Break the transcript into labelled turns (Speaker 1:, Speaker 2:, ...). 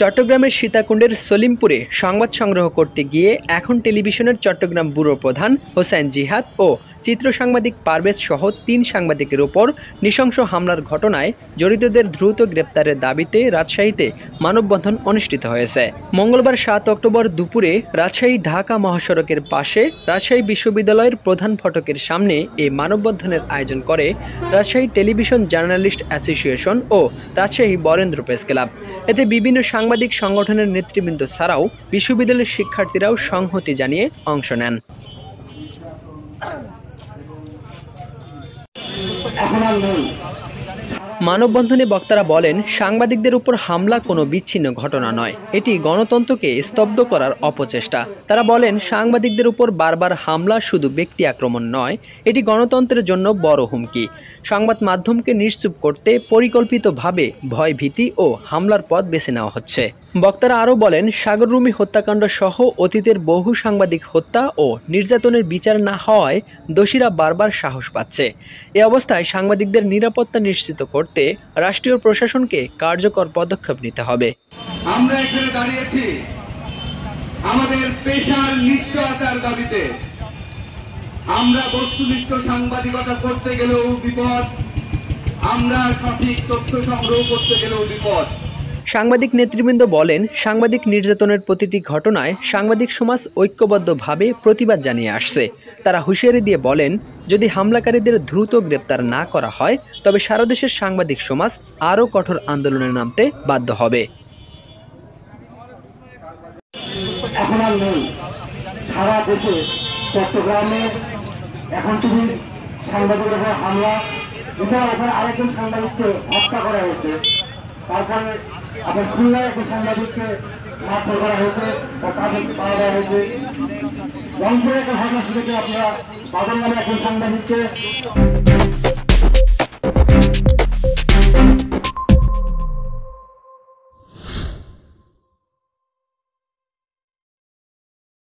Speaker 1: চট্টগ্রামের সীতাকুণ্ডের সলিমপুরে সংবাদ সংগ্রহ করতে গিয়ে এখন টেলিভিশনের চট্টগ্রাম ব্যুরো প্রধান হোসাইন জিহাদ ও চিত্র সাংবাদিক পারভেজ সহ ৩ সাংবাদিকের ওপর নৃশংস হামলার ঘটনায় জড়িতদের দ্রুত গ্রেপ্তারের দাবিতে রাজশাহীতে মানববন্ধন অনুষ্ঠিত হয়েছে। মঙ্গলবার ৭ অক্টোবর দুপুরে রাজশাহী ঢাকা মহাসড়কের পাশে রাজশাহী বিশ্ববিদ্যালয়ের প্রধান ফটকের সামনে এই মানববন্ধনের আয়োজন করে রাজশাহী টেলিভিশন জার্নালিস্ট অ্যাসোসিয়েশন ও রাজশাহী বরেন্দ্র প্রেস ক্লাব। এতে বিভিন্ন সাংবাদিক সংগঠনের নেতৃবৃন্দ ছাড়াও বিশ্ববিদ্যালয়ের শিক্ষার্থীরাও সংহতি জানিয়ে অংশ নেন। মানববন্ধনে বক্তারা বলেন, সাংবাদিকদের উপর হামলা কোনো বিচ্ছিন্ন ঘটনা নয়, এটি গণতন্ত্রকে স্তব্ধ করার অপচেষ্টা। তারা বলেন, সাংবাদিকদের উপর বারবার হামলা শুধু ব্যক্তি আক্রমণ নয়, এটি গণতন্ত্রের জন্য বড় হুমকি। সংবাদ মাধ্যমকে নিশ্চুপ করতে পরিকল্পিতভাবে ভয়ভীতি ও হামলার পথ বেছে নেওয়া হচ্ছে। বক্তারা আরও বলেন, সাগর রুমি হত্যাকাণ্ড সহ অতীতের বহু সাংবাদিক হত্যা ও নির্যাতনের বিচার না হওয়ায় দোষীরা বারবার সাহস পাচ্ছে। এ অবস্থায় সাংবাদিকদের নিরাপত্তা নিশ্চিত করতে রাষ্ট্রীয় প্রশাসনকে কার্যকর পদক্ষেপ নিতে হবে।
Speaker 2: আমরা এখানে দাঁড়িয়েছি আমাদের পেশার নিশ্চয়তার দাবিতে। আমরা বস্তুনিষ্ঠ সাংবাদিকতা করতে গেলেও বিপদ, আমরা সঠিক তথ্য সংগ্রহ করতে গেলেও বিপদ।
Speaker 1: সাংবাদিক নেতৃবৃন্দ বলেন, সাংবাদিক নির্যাতনের প্রতিটি ঘটনায় সাংবাদিক সমাজ ঐক্যবদ্ধভাবে প্রতিবাদ জানিয়ে আসছে। তারা হুঁশিয়ারি দিয়ে বলেন, যদি হামলাকারীদের দ্রুত গ্রেপ্তার না করা হয় তবে সারা দেশের সাংবাদিক সমাজ আরও কঠোর আন্দোলনে নামতে বাধ্য হবে।
Speaker 3: এখন আর নেই সারা দেশে, চট্টগ্রামে এখন তুমি সাংবাদিকের উপর হামলা, এছাড়া ওখানে আরেকজন সাংবাদিককে হত্যা করা হয়েছে, তারপরে আপনার খুলনায় একজন সাংবাদিককে মারধর করা হয়েছে বা তাদেরকে পাওয়া দেওয়া হয়েছে। রংপুরে একটা ঘটনা শুনেছে আপনারা বাদল নামে একজন সাংবাদিককে